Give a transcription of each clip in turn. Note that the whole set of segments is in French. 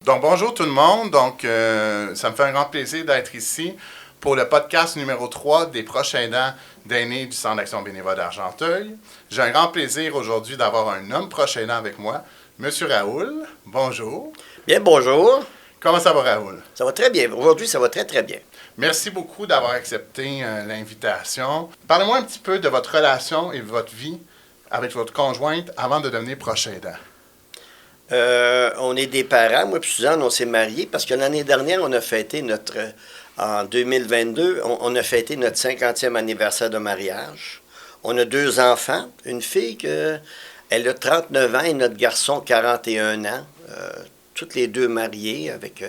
Donc, bonjour tout le monde. Donc, ça me fait un grand plaisir d'être ici pour le podcast numéro 3 des proches aidants d'aînés du Centre d'action bénévole d'Argenteuil. J'ai un grand plaisir aujourd'hui d'avoir un homme proche aidant avec moi, Monsieur Raoul. Bonjour. Bien, bonjour. Comment ça va, Raoul? Ça va très bien. Aujourd'hui, ça va très, très bien. Merci beaucoup d'avoir accepté l'invitation. Parlez-moi un petit peu de votre relation et de votre vie avec votre conjointe avant de devenir proche aidant. On est des parents. Moi et Suzanne, on s'est mariés parce que l'année dernière, en 2022, on a fêté notre 50e anniversaire de mariage. On a 2 enfants. Une fille, elle a 39 ans et notre garçon, 41 ans. Toutes les deux mariés avec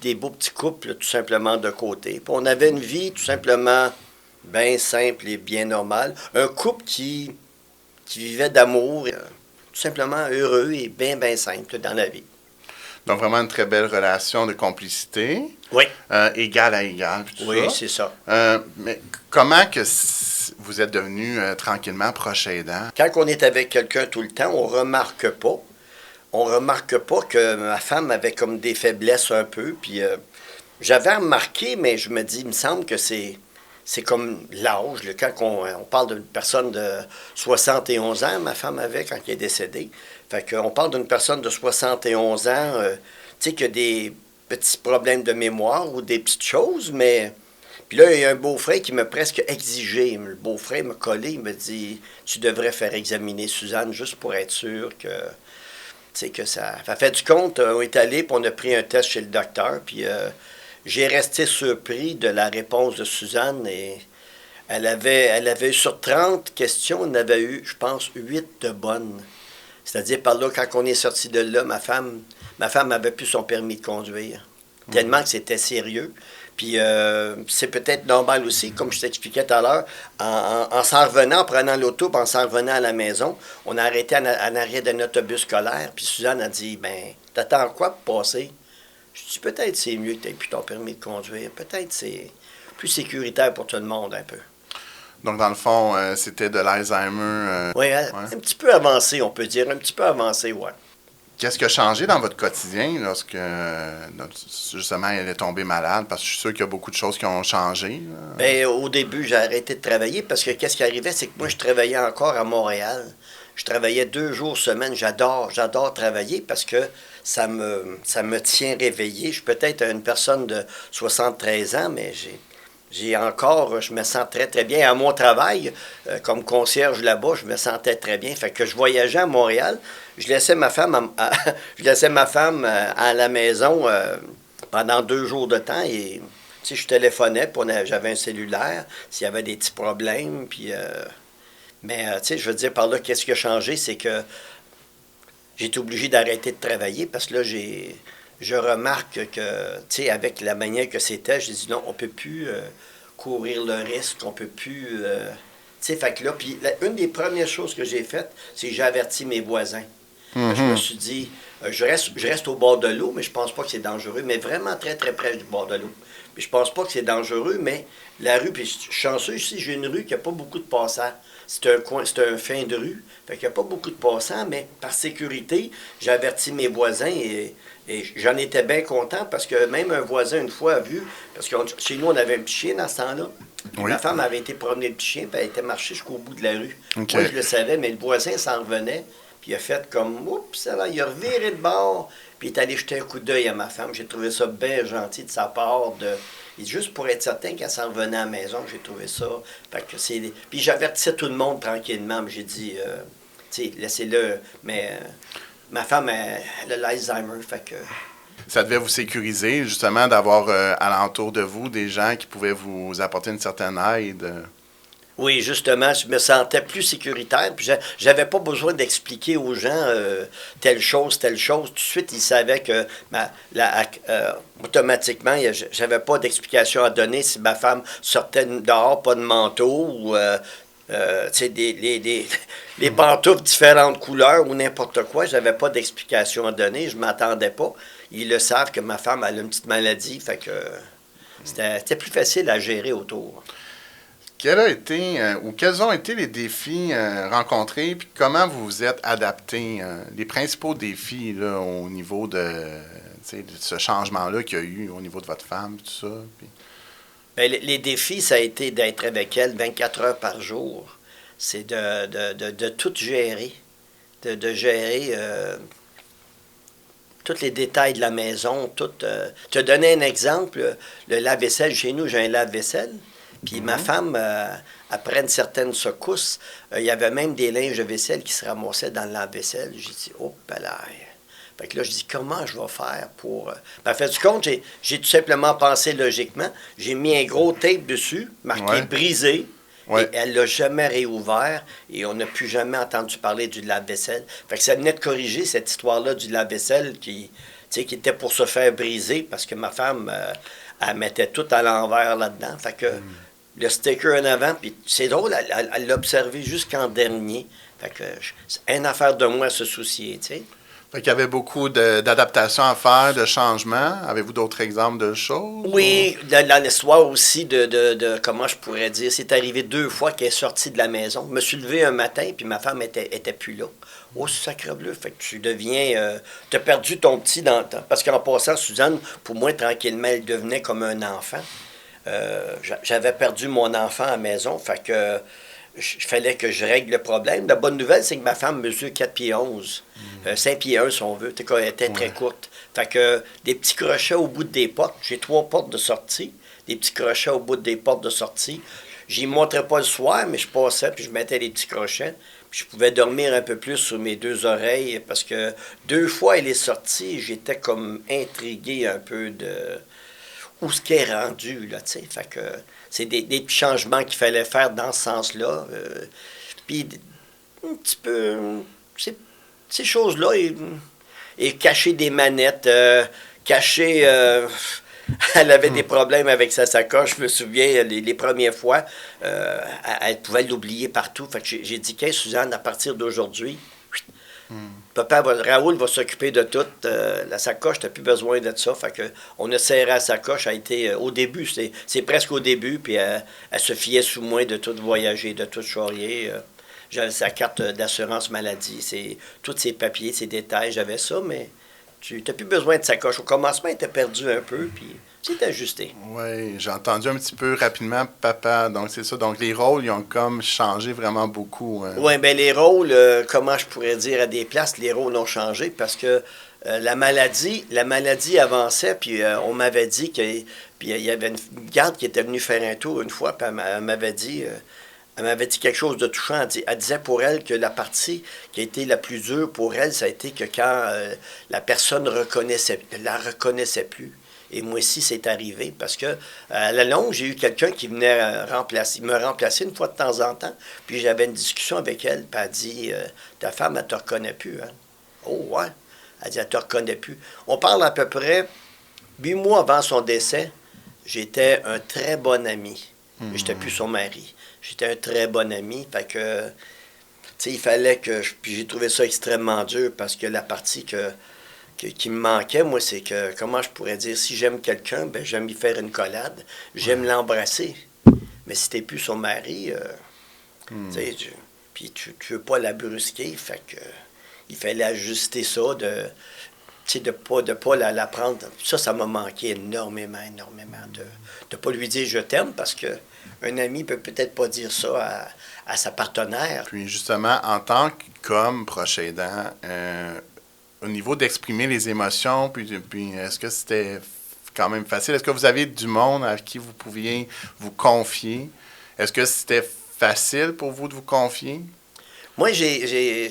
des beaux petits couples, tout simplement, de côté. Puis on avait une vie, tout simplement, bien simple et bien normale. Un couple qui vivait d'amour, tout simplement heureux et bien, bien simple dans la vie. Donc, vraiment une très belle relation de complicité. Oui. Égal à égal. Oui, c'est ça. Mais comment que vous êtes devenu tranquillement proche aidant? Quand on est avec quelqu'un tout le temps, on remarque pas. On remarque pas que ma femme avait comme des faiblesses un peu. Puis j'avais remarqué, mais je me dis, il me semble que c'est comme l'âge. Quand on parle d'une personne de 71 ans, ma femme avait quand elle est décédée. Fait qu'on parle d'une personne de 71 ans, tu sais, qui a des petits problèmes de mémoire ou des petites choses, mais... Puis là, il y a un beau-frère qui m'a presque exigé. Le beau-frère m'a collé, il me dit, tu devrais faire examiner Suzanne juste pour être sûr que... Tu sais, que ça... Fait du compte, on est allé, puis on a pris un test chez le docteur, puis... j'ai resté surpris de la réponse de Suzanne et elle avait sur 30 questions, elle en avait eu, je pense, 8 de bonnes. C'est-à-dire, par là, quand on est sorti de là, ma femme avait plus son permis de conduire. Tellement que c'était sérieux. Puis c'est peut-être normal aussi, comme je t'expliquais tout à l'heure, en s'en revenant, en prenant l'auto, puis en s'en revenant à la maison, on a arrêté en arrêt d'un autobus scolaire, puis Suzanne a dit, ben, t'attends quoi pour passer? Je dis, peut-être c'est mieux que tu aies plus ton permis de conduire. Peut-être c'est plus sécuritaire pour tout le monde un peu. Donc, dans le fond, c'était de l'Alzheimer. Oui, un petit peu avancé, on peut dire. Un petit peu avancé, oui. Qu'est-ce qui a changé dans votre quotidien lorsque, justement, elle est tombée malade? Parce que je suis sûr qu'il y a beaucoup de choses qui ont changé. Bien, au début, j'ai arrêté de travailler parce que qu'est-ce qui arrivait, c'est que moi, je travaillais encore à Montréal. Je travaillais 2 jours semaine. J'adore travailler parce que ça me tient réveillé. Je suis peut-être une personne de 73 ans, mais je me sens très, très bien. À mon travail, comme concierge là-bas, je me sentais très bien. Fait que je voyageais à Montréal. Je laissais ma femme à la maison pendant 2 jours de temps et je téléphonais, puis j'avais un cellulaire, s'il y avait des petits problèmes, puis... Mais, je veux dire, par là, qu'est-ce qui a changé, c'est que j'ai été obligé d'arrêter de travailler parce que là, je remarque que, avec la manière que c'était, j'ai dit non, on ne peut plus courir le risque, on ne peut plus... fait que là, puis une des premières choses que j'ai faites, c'est que j'ai averti mes voisins. Je me suis dit, je reste au bord de l'eau, mais je pense pas que c'est dangereux, mais vraiment très, très près du bord de l'eau. Puis je pense pas que c'est dangereux, mais la rue, puis je suis chanceux ici, j'ai une rue qui n'a pas beaucoup de passants. C'est un fin de rue, fait qu'il n'y a pas beaucoup de passants, mais par sécurité, j'ai averti mes voisins et j'en étais bien content parce que même un voisin, une fois, a vu, parce que chez nous, on avait un petit chien dans ce temps-là. Oui. Ma femme avait été promener le petit chien, puis elle était marchée jusqu'au bout de la rue. Okay. Moi, je le savais, mais le voisin s'en revenait, puis il a fait comme, oups, ça va, il a reviré de bord, puis il est allé jeter un coup d'œil à ma femme. J'ai trouvé ça bien gentil de sa part Et juste pour être certain qu'elle s'en revenait à la maison, j'ai trouvé ça. Puis j'avertissais tout le monde tranquillement, mais j'ai dit, laissez-le. Mais ma femme, elle a l'Alzheimer, fait que... Ça devait vous sécuriser, justement, d'avoir alentour de vous des gens qui pouvaient vous apporter une certaine aide. Oui, justement, je me sentais plus sécuritaire. Puis j'avais pas besoin d'expliquer aux gens telle chose. Tout de suite, ils savaient que automatiquement, j'avais pas d'explication à donner si ma femme sortait dehors, pas de manteau ou les pantoufles différentes couleurs ou n'importe quoi. J'avais pas d'explication à donner. Je m'attendais pas. Ils le savent que ma femme a une petite maladie. Fait que c'était plus facile à gérer autour. Quels ont été les défis rencontrés, puis comment vous vous êtes adapté, les principaux défis là, au niveau de ce changement-là qu'il y a eu au niveau de votre femme, tout ça? Puis... Bien, les défis, ça a été d'être avec elle 24 heures par jour. C'est de tout gérer, de gérer tous les détails de la maison. Te donner un exemple, le lave-vaisselle, chez nous, j'ai un lave-vaisselle. Puis ma femme, après une certaine secousse, il y avait même des linges de vaisselle qui se ramassaient dans le lave-vaisselle. J'ai dit, oh, là. Fait que là, je dis, comment je vais faire pour... Ben, fait du compte, j'ai tout simplement pensé logiquement. J'ai mis un gros tape dessus, marqué brisé. Ouais. Et elle ne l'a jamais réouvert et on n'a plus jamais entendu parler du lave-vaisselle. Fait que ça venait de corriger cette histoire-là du lave-vaisselle qui était pour se faire briser parce que ma femme, elle mettait tout à l'envers là-dedans. Fait que le sticker en avant, puis c'est drôle, elle l'a observé jusqu'en dernier. Fait que c'est une affaire de moi à se soucier, tu sais. Fait qu'il y avait beaucoup d'adaptations à faire, de changements. Avez-vous d'autres exemples de choses? Oui, dans l'histoire aussi de comment je pourrais dire, c'est arrivé 2 fois qu'elle est sortie de la maison. Je me suis levé un matin, puis ma femme était plus là. Oh, sacrebleu, fait que tu deviens... tu as perdu ton petit dans... Parce qu'en passant, Suzanne, pour moi, tranquillement, elle devenait comme un enfant. J'avais perdu mon enfant à la maison, fait que... Il fallait que je règle le problème. La bonne nouvelle, c'est que ma femme mesure 4 pieds 11. 5 pieds 1, si on veut. Elle était très courte. Fait que des petits crochets au bout des portes. J'ai 3 portes de sortie. Des petits crochets au bout des portes de sortie. J'y montrais pas le soir, mais je passais puis je mettais les petits crochets. Puis je pouvais dormir un peu plus sur mes 2 oreilles parce que 2 fois elle est sortie, j'étais comme intrigué un peu de où ce qu'elle est rendu, là, tu sais. Fait que c'est des petits changements qu'il fallait faire dans ce sens-là. Puis, un petit peu, ces choses-là, et cacher des manettes, cacher... elle avait des problèmes avec sa sacoche, je me souviens, les premières fois, elle pouvait l'oublier partout. Fait que j'ai dit, qu'est-ce, Suzanne, à partir d'aujourd'hui, papa, Raoul va s'occuper de tout. La sacoche, tu n'as plus besoin de ça. Fait que on a serré la sacoche. Elle a été au début, c'est presque au début, puis elle se fiait sous moi de tout voyager, de tout charrier. J'avais sa carte d'assurance maladie, tous ses papiers, ses détails, j'avais ça, mais tu n'as plus besoin de sacoche. Au commencement, elle était perdue un peu, puis c'est ajusté. Oui, j'ai entendu un petit peu rapidement papa. Donc, c'est ça. Donc, les rôles, ils ont comme changé vraiment beaucoup. Hein. Oui, bien, les rôles, comment je pourrais dire, à des places, les rôles ont changé parce que la maladie avançait, puis on m'avait dit que... Puis il y avait une garde qui était venue faire un tour une fois, puis elle m'avait dit quelque chose de touchant. Elle disait pour elle que la partie qui a été la plus dure pour elle, ça a été que quand la personne la reconnaissait plus. Et moi aussi, c'est arrivé parce que à la longue, j'ai eu quelqu'un qui venait me remplacer une fois de temps en temps. Puis j'avais une discussion avec elle, puis elle dit ta femme, elle ne te reconnaît plus. Hein? Oh, ouais. Elle dit elle ne te reconnaît plus. On parle à peu près 8 mois avant son décès. J'étais un très bon ami. Je n'étais plus son mari. J'étais un très bon ami. Fait que, tu sais, il fallait que. Puis j'ai trouvé ça extrêmement dur parce que la partie qui me manquait, moi, c'est que, comment je pourrais dire, si j'aime quelqu'un, ben j'aime y faire une collade, j'aime l'embrasser. Mais si t'es plus son mari, tu sais, puis tu veux pas la brusquer, fait que il fallait ajuster ça, de pas la prendre. Ça m'a manqué énormément, de pas lui dire je t'aime, parce que un ami peut peut-être pas dire ça à sa partenaire. Puis justement, en tant qu'homme proche aidant, au niveau d'exprimer les émotions, puis est-ce que c'était quand même facile? Est-ce que vous avez du monde à qui vous pouviez vous confier? Est-ce que c'était facile pour vous de vous confier? Moi,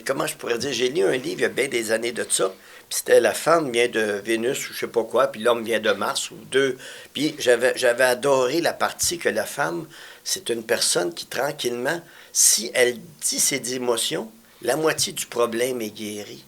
comment je pourrais dire, j'ai lu un livre il y a bien des années de ça, puis c'était la femme vient de Vénus ou je sais pas quoi, puis l'homme vient de Mars ou deux. Puis j'avais adoré la partie que la femme, c'est une personne qui, tranquillement, si elle dit ses émotions, la moitié du problème est guérie.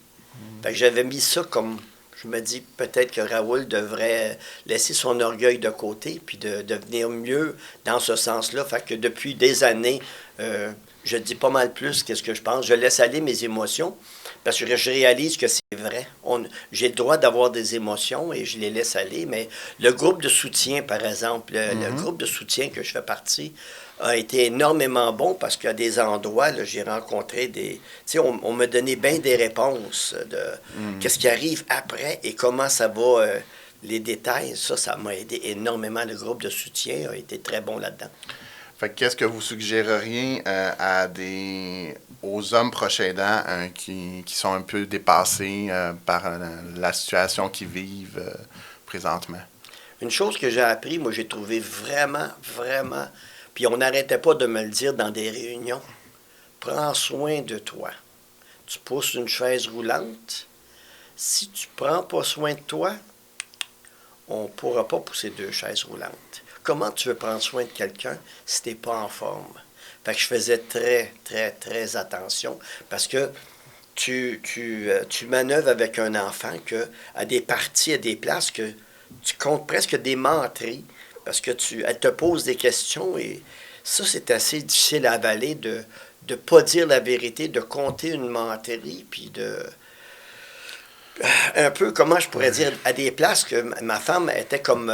Fait que j'avais mis ça comme, je me dis peut-être que Raoul devrait laisser son orgueil de côté puis de devenir mieux dans ce sens-là. Fait que depuis des années, je dis pas mal plus qu'est-ce que je pense. Je laisse aller mes émotions parce que je réalise que c'est vrai. J'ai le droit d'avoir des émotions et je les laisse aller, mais le groupe de soutien, par exemple, le groupe de soutien que je fais partie, a été énormément bon parce qu'à des endroits, là, j'ai rencontré des... Tu sais, on me donnait bien des réponses de qu'est-ce qui arrive après et comment ça va, les détails. Ça m'a aidé énormément. Le groupe de soutien a été très bon là-dedans. Fait que qu'est-ce que vous suggéreriez aux hommes proches aidants qui sont un peu dépassés par la situation qu'ils vivent présentement? Une chose que j'ai appris, moi, j'ai trouvé vraiment, vraiment, puis on n'arrêtait pas de me le dire dans des réunions, prends soin de toi. Tu pousses une chaise roulante. Si tu ne prends pas soin de toi, on ne pourra pas pousser 2 chaises roulantes. Comment tu veux prendre soin de quelqu'un si tu n'es pas en forme? Fait que je faisais très, très, très attention parce que tu manœuvres avec un enfant à des parties, à des places que tu comptes presque des menteries parce que elle te pose des questions et ça, c'est assez difficile à avaler de ne pas dire la vérité, de compter une menterie, puis un peu, comment je pourrais dire, à des places que ma femme était comme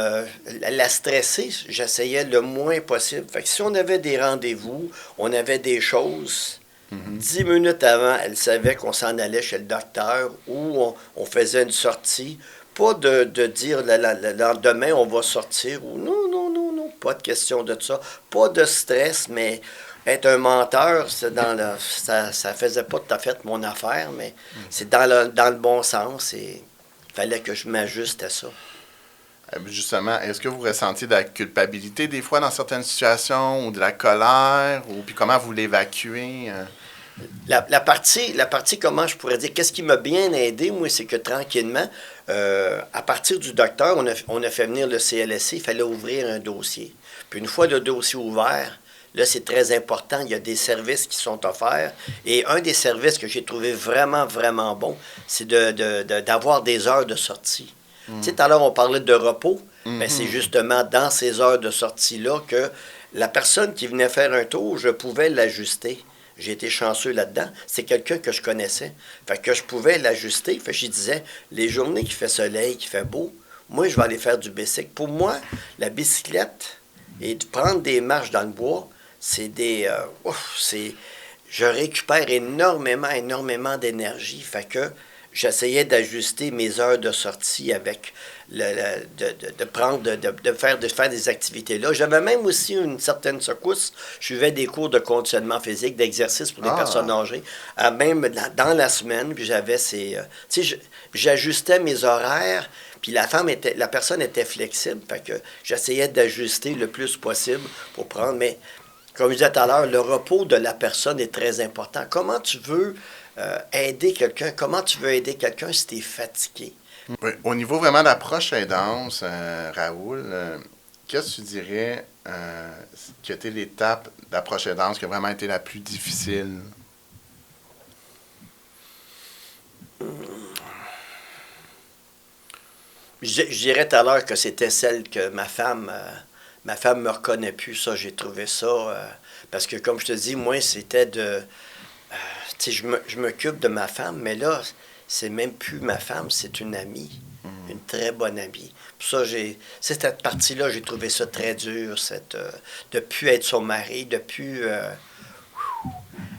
la stressée, j'essayais le moins possible. Fait que si on avait des rendez-vous, on avait des choses, 10 minutes avant, elle savait qu'on s'en allait chez le docteur ou on faisait une sortie. Pas de dire le lendemain, on va sortir ou non, non, non, non, pas de question de ça. Pas de stress, mais être un menteur, ça faisait pas tout à fait mon affaire, mais c'est dans le bon sens et il fallait que je m'ajuste à ça. Justement, est-ce que vous ressentiez de la culpabilité des fois dans certaines situations ou de la colère ou puis comment vous l'évacuez? La partie, comment je pourrais dire, qu'est-ce qui m'a bien aidé, moi, c'est que tranquillement, à partir du docteur, on a fait venir le CLSC, il fallait ouvrir un dossier. Puis une fois le dossier ouvert, là, c'est très important, il y a des services qui sont offerts. Et un des services que j'ai trouvé vraiment, vraiment bon, c'est d'avoir des heures de sortie. Tu sais, tout à l'heure, on parlait de repos, mais c'est justement dans ces heures de sortie-là que la personne qui venait faire un tour, je pouvais l'ajuster. J'ai été chanceux là-dedans. C'est quelqu'un que je connaissais. Fait que je pouvais l'ajuster. Fait que je disais, les journées qui fait soleil, qui fait beau, moi, je vais aller faire du bicycle. Pour moi, la bicyclette et de prendre des marches dans le bois, c'est je récupère énormément, énormément d'énergie. Fait que j'essayais d'ajuster mes heures de sortie avec de faire des activités là. J'avais même aussi une certaine secousse. Je suivais des cours de conditionnement physique, d'exercice pour les personnes âgées, même dans la semaine. Puis j'avais j'ajustais mes horaires. Puis la personne était flexible. Fait que j'essayais d'ajuster le plus possible pour prendre. Mais comme je disais tout à l'heure, le repos de la personne est très important. Comment tu veux aider quelqu'un? Comment tu veux aider quelqu'un si tu es fatigué? Oui. Au niveau vraiment de l'approche aidance, Raoul, qu'est-ce que tu dirais qui a été l'étape d'approche aidance qui a vraiment été la plus difficile? Je dirais tout à l'heure que c'était celle que ma femme me reconnaît plus. Ça, j'ai trouvé ça. Parce que, comme je te dis, moi, c'était tu sais, je m'occupe de ma femme, mais là, c'est même plus ma femme, c'est une amie. Une très bonne amie. Pour ça, cette partie-là, j'ai trouvé ça très dur, de ne plus être son mari, de plus...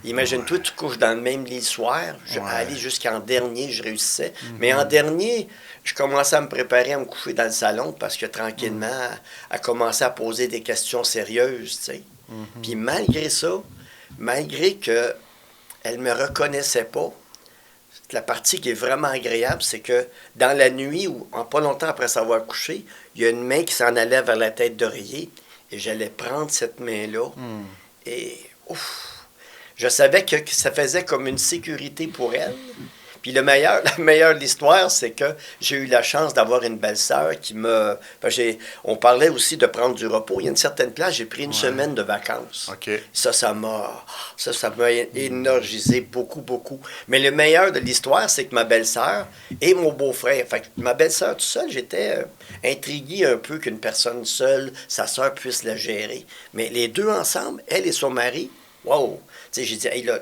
Imagine-toi, tu couches dans le même lit le soir. Aller jusqu'en dernier, je réussissais. Mais en dernier, je commençais à me préparer à me coucher dans le salon parce que tranquillement, elle commençait à poser des questions sérieuses, tu sais. Puis malgré ça, malgré que elle me reconnaissait pas, la partie qui est vraiment agréable, c'est que dans la nuit, ou pas longtemps après s'avoir couché, il y a une main qui s'en allait vers la tête d'oreiller et j'allais prendre cette main-là et je savais que ça faisait comme une sécurité pour elle. Puis la meilleure de l'histoire, c'est que j'ai eu la chance d'avoir une belle-sœur qui m'a... On parlait aussi de prendre du repos. Il y a une certaine place, j'ai pris une semaine de vacances. Okay. Ça m'a énergisé beaucoup, beaucoup. Mais le meilleur de l'histoire, c'est que ma belle-sœur et mon beau-frère... Fait que ma belle-sœur tout seul, j'étais intrigué un peu qu'une personne seule, sa sœur, puisse la gérer. Mais les deux ensemble, elle et son mari... wow! Tu sais, j'ai dit, hey, là,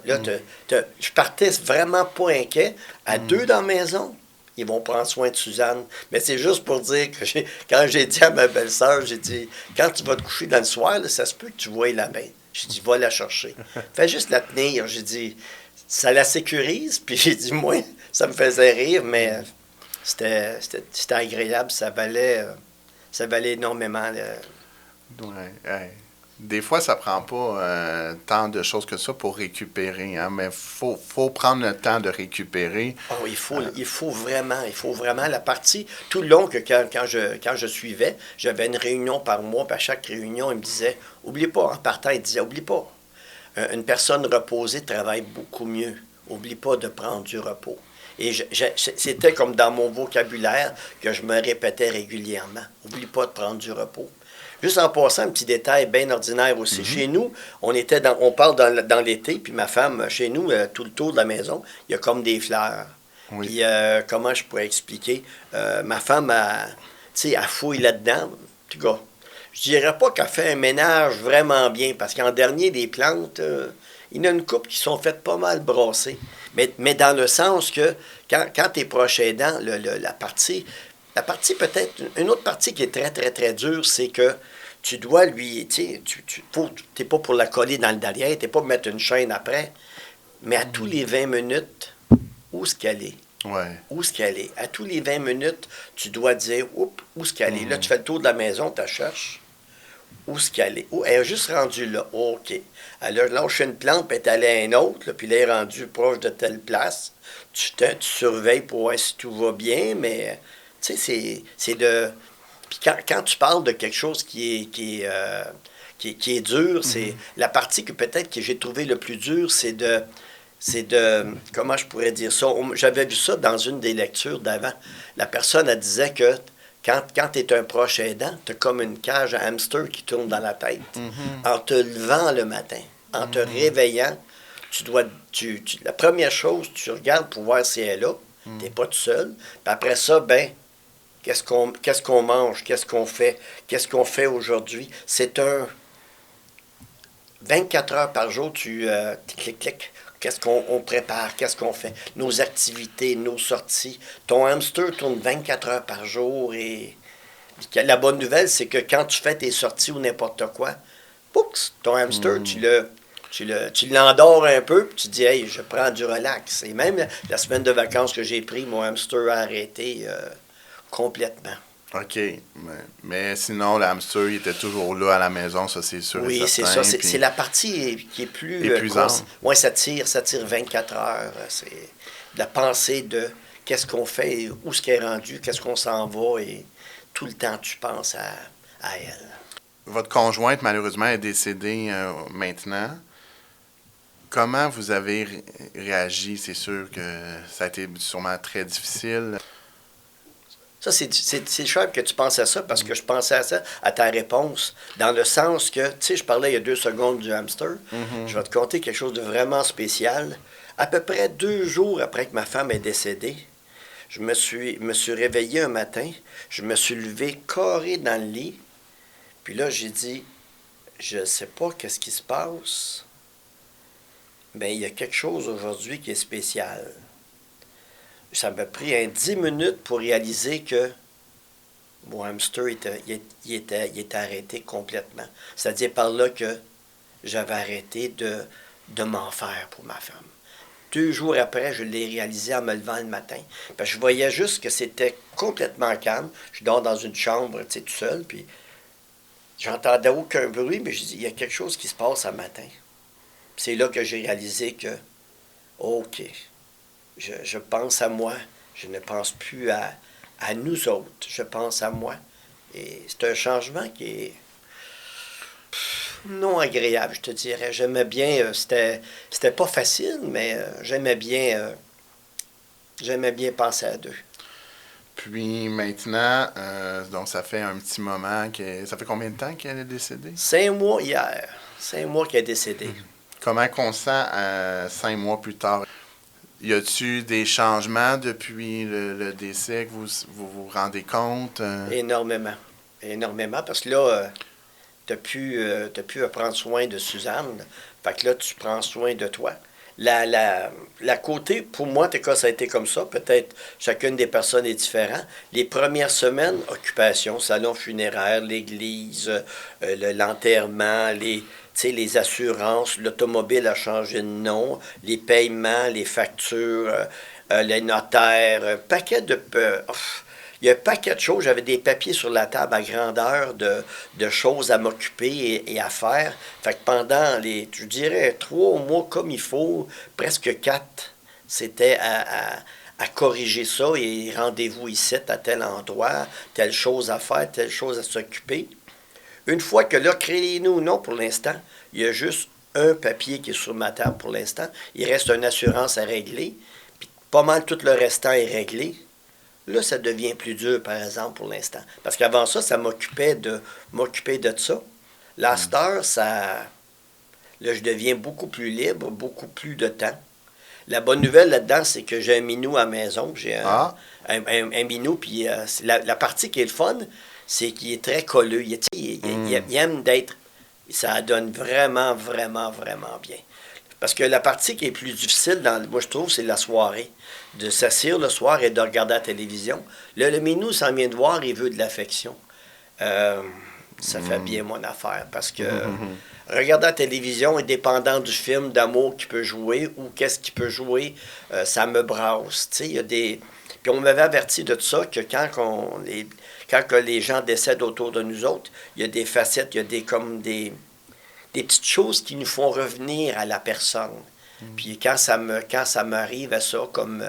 je partais vraiment pas inquiet. À deux dans la maison, ils vont prendre soin de Suzanne. Mais c'est juste pour dire que quand j'ai dit à ma belle-sœur, j'ai dit, quand tu vas te coucher dans le soir, là, ça se peut que tu vois la main. J'ai dit, va la chercher. Fais juste la tenir. J'ai dit, ça la sécurise. Puis j'ai dit, moi, ça me faisait rire, mais c'était agréable. Ça valait énormément. Ouais, ouais. Des fois, ça prend pas tant de choses que ça pour récupérer, hein, mais faut prendre le temps de récupérer. Oh, il faut vraiment la partie tout le long que quand je suivais, j'avais une réunion par mois, puis à chaque réunion, il me disait, oublie pas, en partant, il disait, oublie pas, une personne reposée travaille beaucoup mieux. Oublie pas de prendre du repos. Et c'était comme dans mon vocabulaire que je me répétais régulièrement. Oublie pas de prendre du repos. Juste en passant, un petit détail bien ordinaire aussi. Chez nous, on parle dans l'été, puis ma femme, chez nous, tout le tour de la maison, il y a comme des fleurs. Oui. Puis, comment je pourrais expliquer? Ma femme, elle fouille là-dedans. En tout cas, je dirais pas qu'elle fait un ménage vraiment bien, parce qu'en dernier, des plantes, il y en a une couple qui sont faites pas mal brasser. Mais dans le sens que, quand tu es proche aidant, la partie peut-être, une autre partie qui est très, très, très dure, c'est que tu dois lui, tu n'es pas pour la coller dans le derrière, tu n'es pas pour mettre une chaîne après, mais à tous les 20 minutes, où est-ce qu'elle est? Ouais. Où est-ce qu'elle est? À tous les 20 minutes, tu dois dire, où est-ce qu'elle est? Là, tu fais le tour de la maison, tu la cherches. Où est-ce qu'elle est? Elle est juste rendue là. OK. Elle a lâché une plante, puis elle est allée à une autre, là, puis là, elle est rendue proche de telle place. Tu surveilles pour voir si tout va bien, mais tu sais, c'est de... Puis quand tu parles de quelque chose qui est dur, c'est la partie que peut-être que j'ai trouvé le plus dur, c'est de, comment je pourrais dire ça? J'avais vu ça dans une des lectures d'avant. La personne, elle disait que quand tu es un proche aidant, tu as comme une cage à hamster qui tourne dans la tête. En te levant le matin, en te réveillant, la première chose, tu regardes pour voir si elle est là. Tu n'es pas tout seul. Puis après ça, ben, qu'est-ce qu'on mange? Qu'est-ce qu'on fait? Qu'est-ce qu'on fait aujourd'hui? C'est un 24 heures par jour, tu clic. Qu'est-ce qu'on prépare? Qu'est-ce qu'on fait? Nos activités, nos sorties. Ton hamster tourne 24 heures par jour et la bonne nouvelle, c'est que quand tu fais tes sorties ou n'importe quoi, poups, ton hamster, tu l'endors un peu, puis tu dis, hey, je prends du relax. Et même la semaine de vacances que j'ai pris, mon hamster a arrêté complètement. OK. Mais sinon, le hamster, il était toujours là à la maison, ça, c'est sûr et Oui, c'est certain. ça. Puis C'est la partie qui est plus... épuisante. Oui, ça tire 24 heures. C'est la pensée de qu'est-ce qu'on fait, où est-ce qu'elle est rendue, qu'est-ce qu'on s'en va, et tout le temps, tu penses à elle. Votre conjointe, malheureusement, est décédée maintenant. Comment vous avez réagi? C'est sûr que ça a été sûrement très difficile. Ça, c'est cher que tu penses à ça, parce que je pensais à ça, à ta réponse, dans le sens que, tu sais, je parlais il y a 2 secondes du hamster. Je vais te conter quelque chose de vraiment spécial. À peu près 2 jours après que ma femme est décédée, je me suis réveillé un matin, je me suis levé carré dans le lit, puis là, j'ai dit, je ne sais pas qu'est-ce qui se passe, mais il y a quelque chose aujourd'hui qui est spécial. Ça m'a pris 10 minutes pour réaliser que mon hamster il était arrêté complètement. C'est-à-dire par là que j'avais arrêté de m'en faire pour ma femme. 2 jours après, je l'ai réalisé en me levant le matin. Parce que je voyais juste que c'était complètement calme. Je dors dans une chambre, tu sais, tout seul, puis j'entendais aucun bruit, mais je dis, il y a quelque chose qui se passe un matin. Puis c'est là que j'ai réalisé que, OK, je pense à moi, je ne pense plus à nous autres, je pense à moi. Et c'est un changement qui est non agréable, je te dirais. J'aimais bien, c'était pas facile, mais j'aimais bien penser à deux. Puis maintenant, donc ça fait un petit moment ça fait combien de temps qu'elle est décédée? 5 mois hier. 5 mois qu'elle est décédée. Comment qu'on sent 5 mois plus tard? Y a-t-il des changements depuis le décès que vous rendez compte? Énormément. Énormément, parce que là, tu n'as plus à prendre soin de Suzanne, Fait que là, tu prends soin de toi. La côté, pour moi, en tout cas, ça a été comme ça. Peut-être chacune des personnes est différente. Les premières semaines, occupation, salon funéraire, l'église, l'enterrement, les assurances, l'automobile a changé de nom, les paiements, les factures, les notaires, un paquet de... il y a un paquet de choses. J'avais des papiers sur la table à grandeur de choses à m'occuper et à faire. Fait que pendant je dirais, 3 mois comme il faut, presque 4, c'était à corriger ça et rendez-vous ici, à tel endroit, telle chose à faire, telle chose à s'occuper. Une fois que là, créez-nous ou non pour l'instant, il y a juste un papier qui est sur ma table pour l'instant. Il reste une assurance à régler, puis pas mal tout le restant est réglé. Là, ça devient plus dur, par exemple, pour l'instant. Parce qu'avant ça, ça m'occupait de ça. La star, là, je deviens beaucoup plus libre, beaucoup plus de temps. La bonne nouvelle là-dedans, c'est que j'ai un minou à la maison. J'ai un minou, puis la partie qui est le fun, c'est qu'il est très colleux. Il aime d'être... Ça donne vraiment, vraiment, vraiment bien. Parce que la partie qui est plus difficile, moi je trouve, c'est la soirée. De s'asseoir le soir et de regarder la télévision. Là, le minou s'en vient de voir, il veut de l'affection. Ça fait bien mon affaire. Parce que regarder la télévision, indépendant du film d'amour qui peut jouer ou qu'est-ce qu'il peut jouer, ça me brasse. Tu sais, il y a des... Puis on m'avait averti de ça, que quand les gens décèdent autour de nous autres, il y a des facettes, il y a des petites choses qui nous font revenir à la personne. Puis quand ça m'arrive à ça, comme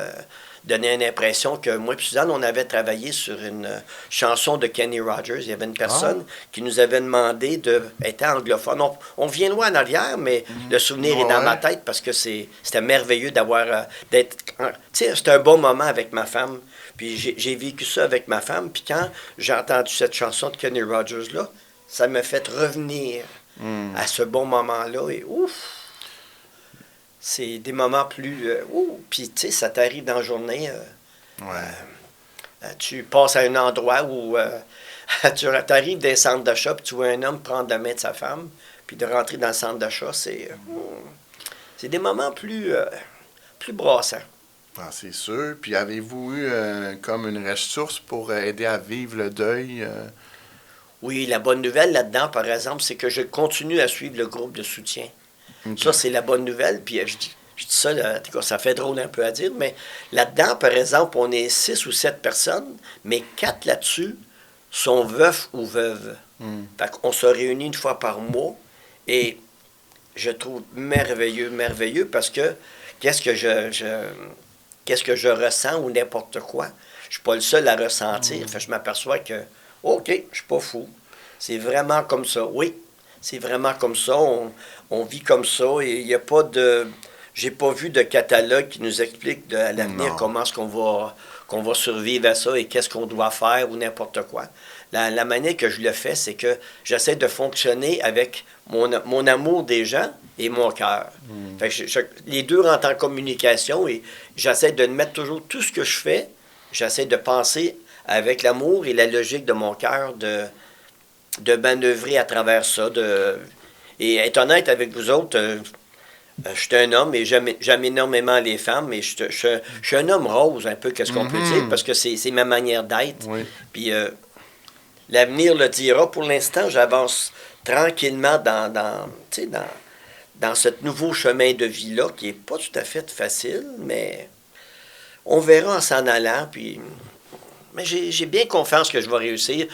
donner une impression que moi et Suzanne, on avait travaillé sur une chanson de Kenny Rogers. Il y avait une personne qui nous avait demandé d'être anglophone. On vient loin en arrière, mais le souvenir est dans ma tête parce que c'était merveilleux d'être... Tu sais, c'était un bon moment avec ma femme. Puis j'ai vécu ça avec ma femme. Puis quand j'ai entendu cette chanson de Kenny Rogers-là, ça m'a fait revenir à ce bon moment-là. Et ouf! C'est des moments plus... puis, tu sais, ça t'arrive dans la journée. Tu passes à un endroit où tu arrives dans un centre d'achat, puis tu vois un homme prendre la main de sa femme, puis de rentrer dans le centre d'achat, c'est des moments plus brassants. Ah, c'est sûr. Puis avez-vous eu comme une ressource pour aider à vivre le deuil? Oui, la bonne nouvelle là-dedans, par exemple, c'est que je continue à suivre le groupe de soutien. Okay. Ça, c'est la bonne nouvelle. Puis je dis ça, là, ça fait drôle un peu à dire, mais là-dedans, par exemple, on est 6 ou 7 personnes, mais 4 là-dessus sont veufs ou veuves. Fait qu'on se réunit une fois par mois et je trouve merveilleux parce que qu'est-ce que je ressens ou n'importe quoi, je suis pas le seul à ressentir. Fait que je m'aperçois que, OK, je suis pas fou. C'est vraiment comme ça. Oui, c'est vraiment comme ça. On vit comme ça et il n'y a pas de... J'ai pas vu de catalogue qui nous explique à l'avenir comment est-ce qu'on va survivre à ça et qu'est-ce qu'on doit faire ou n'importe quoi. La manière que je le fais, c'est que j'essaie de fonctionner avec mon amour des gens et mon cœur. Fait que les deux rentrent en communication et j'essaie de mettre toujours tout ce que je fais, j'essaie de penser avec l'amour et la logique de mon cœur, de manœuvrer à travers ça, et être honnête avec vous autres, je suis un homme et j'aime énormément les femmes, mais je suis un homme rose, un peu, qu'est-ce qu'on peut dire, parce que c'est ma manière d'être. Oui. Puis l'avenir le dira. Pour l'instant, j'avance tranquillement dans ce nouveau chemin de vie-là, qui n'est pas tout à fait facile, mais on verra en s'en allant. Mais j'ai bien confiance que je vais réussir.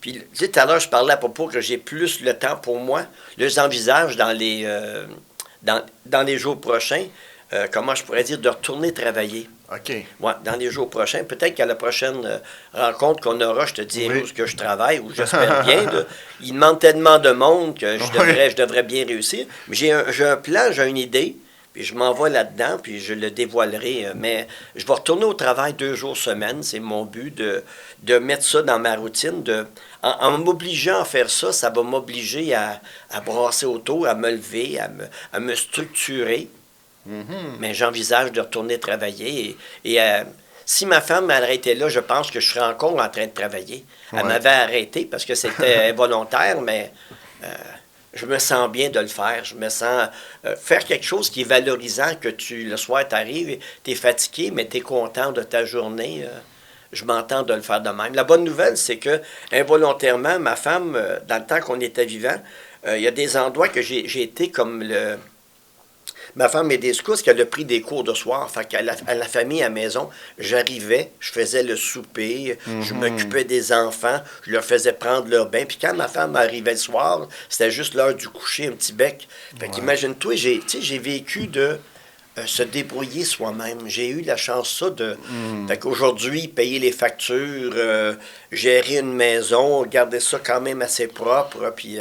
Puis, tu sais, tout à l'heure, je parlais à propos que j'ai plus le temps pour moi. Là, j'envisage dans les jours prochains, comment je pourrais dire, de retourner travailler. OK. Ouais, dans les jours prochains. Peut-être qu'à la prochaine rencontre qu'on aura, je te dirai où est-ce que je travaille, où j'espère bien. Il demande tellement de monde que je devrais bien réussir. Mais j'ai un plan, j'ai une idée. Puis je m'en vais là-dedans, puis je le dévoilerai. Mais je vais retourner au travail 2 jours semaine. C'est mon but de mettre ça dans ma routine. En m'obligeant à faire ça, ça va m'obliger à brasser autour, à me lever, à me structurer. Mais j'envisage de retourner travailler. Et si ma femme elle été là, je pense que je serais encore en train de travailler. Elle m'avait arrêté parce que c'était involontaire, mais je me sens bien de le faire. Je me sens faire quelque chose qui est valorisant, que le soir, tu arrives, tu es fatigué, mais tu es content de ta journée. Je m'entends de le faire de même. La bonne nouvelle, c'est que involontairement, ma femme, dans le temps qu'on était vivant, il y a des endroits que j'ai été comme le... Ma femme est des scouts, qu'elle a pris des cours de soir. Fait qu'à la famille à la maison, j'arrivais, je faisais le souper, je m'occupais des enfants, je leur faisais prendre leur bain. Puis quand ma femme arrivait le soir, c'était juste l'heure du coucher, un petit bec. Fait qu'imagine-toi, j'ai vécu de se débrouiller soi-même. J'ai eu la chance, ça, de... Fait qu'aujourd'hui, payer les factures, gérer une maison, garder ça quand même assez propre, puis,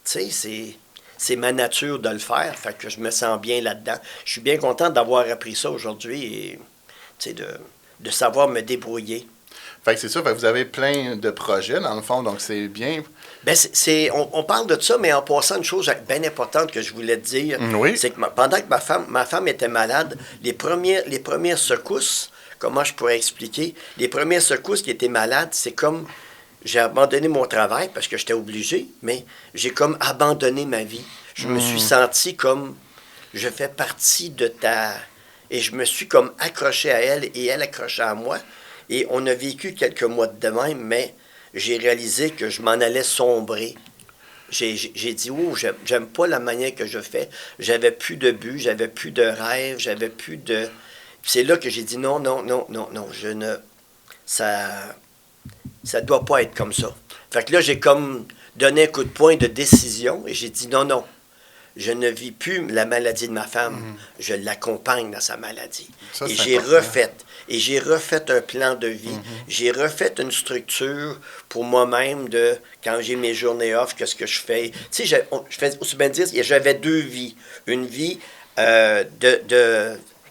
tu sais, c'est ma nature de le faire, fait que je me sens bien là-dedans. Je suis bien content d'avoir appris ça aujourd'hui et, tu sais, de savoir me débrouiller. Fait que c'est ça, fait que vous avez plein de projets, dans le fond, donc c'est bien. Ben on parle de ça, mais en passant, une chose bien importante que je voulais te dire, c'est que pendant que ma femme était malade, les premières secousses, comment je pourrais expliquer, les premières secousses qui étaient malades, c'est comme, j'ai abandonné mon travail parce que j'étais obligé, mais j'ai comme abandonné ma vie. Je me suis senti comme, je fais partie de ta... Et je me suis comme accroché à elle et elle accrochée à moi. Et on a vécu quelques mois de même, mais j'ai réalisé que je m'en allais sombrer. J'ai dit, oh, j'aime pas la manière que je fais. J'avais plus de but, j'avais plus de rêve, j'avais plus de... Puis c'est là que j'ai dit, non, je ne... Ça doit pas être comme ça. Fait que là, j'ai comme donné un coup de poing de décision et j'ai dit, non, je ne vis plus la maladie de ma femme, je l'accompagne dans sa maladie. Ça, et j'ai refait un plan de vie. J'ai refait une structure pour moi-même de, quand j'ai mes journées off, qu'est-ce que je fais. Tu sais, je fais aussi bien dire, j'avais deux vies. Une vie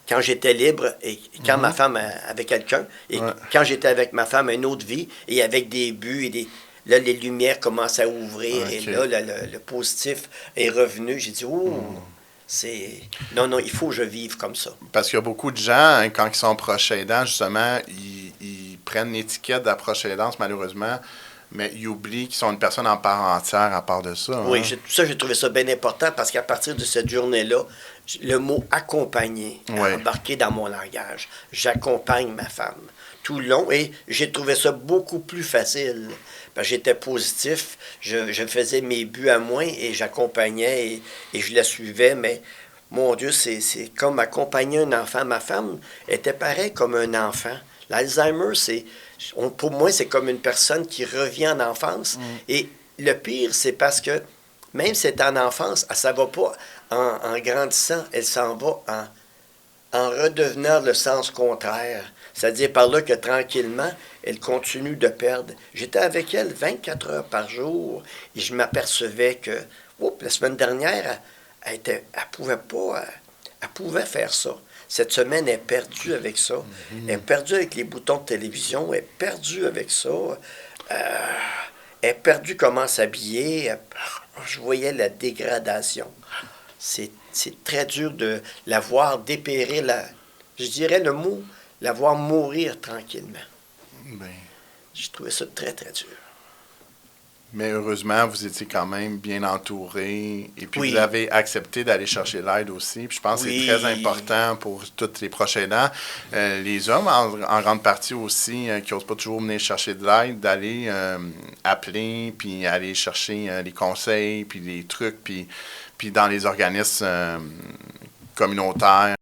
quand j'étais libre et quand ma femme avait quelqu'un, et quand j'étais avec ma femme, une autre vie, et avec des buts et des... Là, les lumières commencent à ouvrir et là, le positif est revenu. J'ai dit, c'est... Non, il faut que je vive comme ça. Parce qu'il y a beaucoup de gens, hein, quand ils sont proches aidants, justement, ils prennent l'étiquette d'approche aidance, malheureusement, mais ils oublient qu'ils sont une personne en part entière à part de ça. Hein? Oui, j'ai trouvé ça bien important parce qu'à partir de cette journée-là, le mot accompagner a embarqué dans mon langage. J'accompagne ma femme tout le long et j'ai trouvé ça beaucoup plus facile. Parce que j'étais positif, je faisais mes buts à moi et j'accompagnais et je la suivais, mais mon Dieu, c'est comme accompagner un enfant. Ma femme était pareille comme un enfant. L'Alzheimer, pour moi, c'est comme une personne qui revient en enfance. Et le pire, c'est parce que même si elle est en enfance, elle ne va pas en grandissant, elle s'en va en redevenant le sens contraire. C'est-à-dire par là que tranquillement, elle continue de perdre. J'étais avec elle 24 heures par jour et je m'apercevais que la semaine dernière, elle pouvait faire ça. Cette semaine, elle est perdue avec ça. Elle est perdue avec les boutons de télévision. Elle est perdue avec ça. Elle est perdue comment s'habiller. Je voyais la dégradation. C'est très dur de la voir dépérir, je dirais le mot, la voir mourir tranquillement. Ben, J'ai trouvé ça très, très dur. Mais heureusement, vous étiez quand même bien entouré et puis vous avez accepté d'aller chercher l'aide aussi. Puis je pense que c'est très important pour tous les proches aidants. Les hommes, en grande partie aussi, qui n'osent pas toujours venir chercher de l'aide, d'aller appeler, puis aller chercher les conseils, puis les trucs, puis dans les organismes communautaires.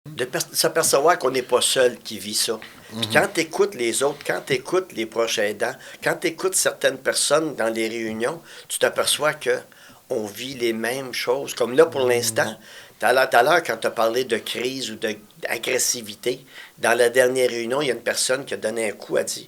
De s'apercevoir qu'on n'est pas seul qui vit ça. Puis quand tu écoutes les autres, quand tu écoutes les proches aidants, quand tu écoutes certaines personnes dans les réunions, tu t'aperçois qu'on vit les mêmes choses. Comme là, pour l'instant, tout à l'heure, quand tu as parlé de crise ou d'agressivité, dans la dernière réunion, il y a une personne qui a donné un coup, a dit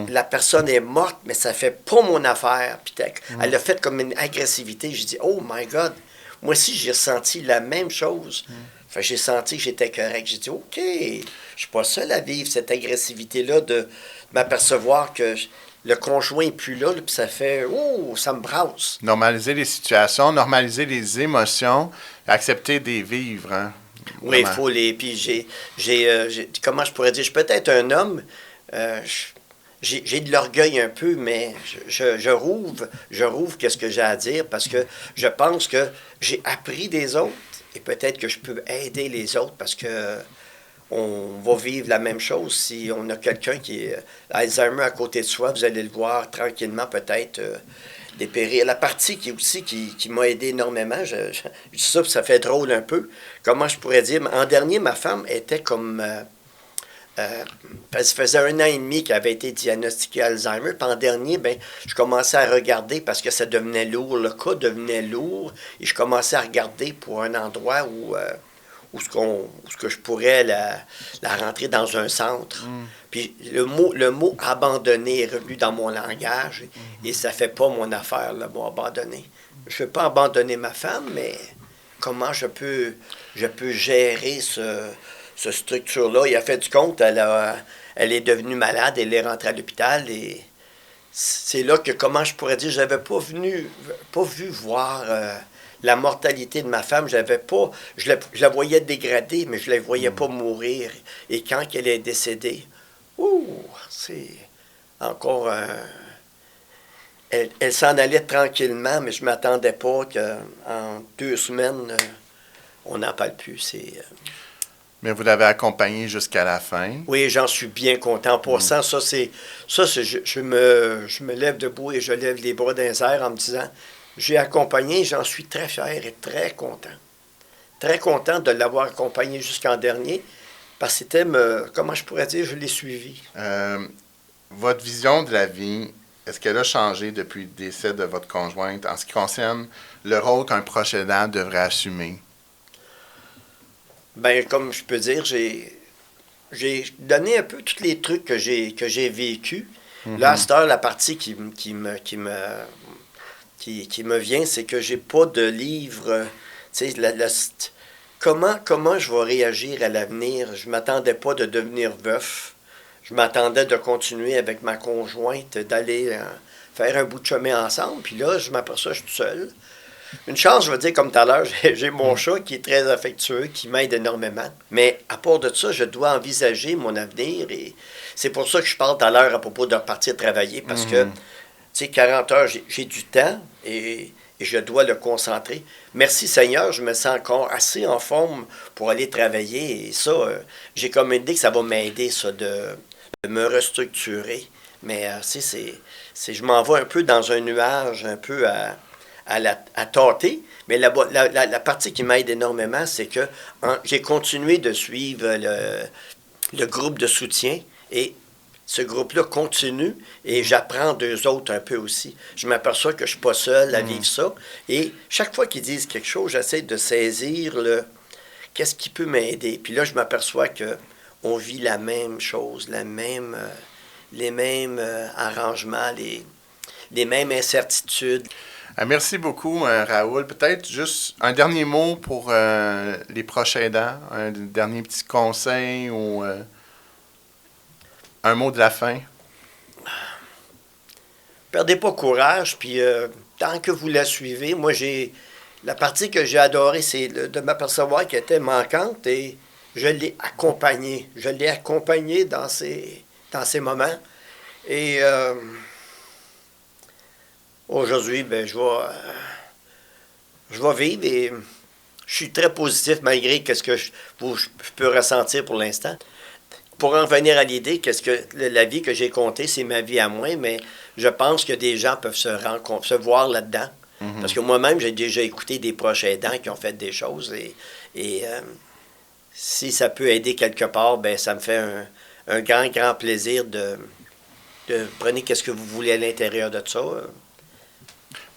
la personne est morte, mais ça fait pas mon affaire. Puis elle a fait comme une agressivité. J'ai dit, oh my God, moi aussi, j'ai ressenti la même chose. Fait que j'ai senti que j'étais correct. J'ai dit, OK, je suis pas seul à vivre cette agressivité-là de m'apercevoir que le conjoint n'est plus là, puis ça fait, ça me brasse. Normaliser les situations, normaliser les émotions, accepter de les vivre. Hein? Oui, il faut les... Puis comment je pourrais dire, je suis peut-être un homme, j'ai de l'orgueil un peu, mais je rouvre qu'est-ce que j'ai à dire parce que je pense que j'ai appris des autres et peut-être que je peux aider les autres parce que on va vivre la même chose. Si on a quelqu'un qui est Alzheimer à côté de soi, vous allez le voir tranquillement peut-être dépérir. La partie qui m'a aidé énormément, je dis ça, puis ça fait drôle un peu. Comment je pourrais dire? En dernier, ma femme était comme... ça faisait 1 an et demi qu'elle avait été diagnostiquée Alzheimer. Puis en dernier, ben, je commençais à regarder parce que ça devenait lourd. Le cas devenait lourd. Et je commençais à regarder pour un endroit où ce que je pourrais la rentrer dans un centre. Puis le mot abandonner est revenu dans mon langage. Et ça fait pas mon affaire, le mot abandonner. Je ne veux pas abandonner ma femme, mais comment je peux gérer cette structure-là. Il a fait du compte, elle est devenue malade, elle est rentrée à l'hôpital et c'est là que, comment je pourrais dire, je n'avais pas vu voir la mortalité de ma femme. Je la voyais dégrader, mais je ne la voyais pas mourir. Et quand elle est décédée, c'est encore un... Elle s'en allait tranquillement, mais je ne m'attendais pas qu'en 2 semaines, on n'en parle plus. Mais vous l'avez accompagné jusqu'à la fin. Oui, j'en suis bien content. Pour ça, je me lève debout et je lève les bras dans les airs en me disant, j'ai accompagné, j'en suis très fier et très content. Très content de l'avoir accompagné jusqu'en dernier, parce que c'était, comment je pourrais dire, je l'ai suivi. Votre vision de la vie, est-ce qu'elle a changé depuis le décès de votre conjointe en ce qui concerne le rôle qu'un proche aidant devrait assumer? Ben, comme je peux dire, j'ai donné un peu tous les trucs que j'ai vécu. Là, à cette heure, la partie qui me vient, c'est que j'ai pas de livre. Tu sais, comment je vais réagir à l'avenir? Je m'attendais pas de devenir veuf. Je m'attendais de continuer avec ma conjointe, d'aller faire un bout de chemin ensemble. Puis là, je m'aperçois que je suis tout seul. Une chance, je veux dire, comme tout à l'heure, j'ai mon chat qui est très affectueux, qui m'aide énormément. Mais à part de ça, je dois envisager mon avenir. Et c'est pour ça que je parle tout à l'heure à propos de repartir travailler. Parce que, tu sais, 40 heures, j'ai du temps et je dois le concentrer. Merci Seigneur, je me sens encore assez en forme pour aller travailler. Et ça, j'ai comme idée que ça va m'aider, ça, de me restructurer. Mais, tu sais, je m'en vais un peu dans un nuage, un peu à tâter, mais la partie qui m'aide énormément, c'est que j'ai continué de suivre le groupe de soutien et ce groupe-là continue et j'apprends d'eux autres un peu aussi. Je m'aperçois que je ne suis pas seul à vivre ça et chaque fois qu'ils disent quelque chose, j'essaie de saisir qu'est-ce qui peut m'aider. Puis là, je m'aperçois qu'on vit la même chose, les mêmes arrangements, les mêmes incertitudes. Merci beaucoup, Raoul. Peut-être juste un dernier mot pour les proches aidants, un dernier petit conseil ou un mot de la fin. Perdez pas courage, puis tant que vous la suivez, moi la partie que j'ai adorée, c'est de m'apercevoir qu'elle était manquante et je l'ai accompagnée. Je l'ai accompagnée dans ces moments. Et aujourd'hui, ben, je vais vivre et je suis très positif malgré ce que je peux ressentir pour l'instant. Pour en revenir à l'idée, qu'est-ce que la vie que j'ai comptée, c'est ma vie à moi, mais je pense que des gens peuvent se voir là-dedans. Parce que moi-même, j'ai déjà écouté des proches aidants qui ont fait des choses et si ça peut aider quelque part, ben ça me fait un grand, grand plaisir de prenez qu'est-ce que vous voulez à l'intérieur de ça.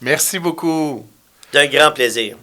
Merci beaucoup. C'est un grand plaisir.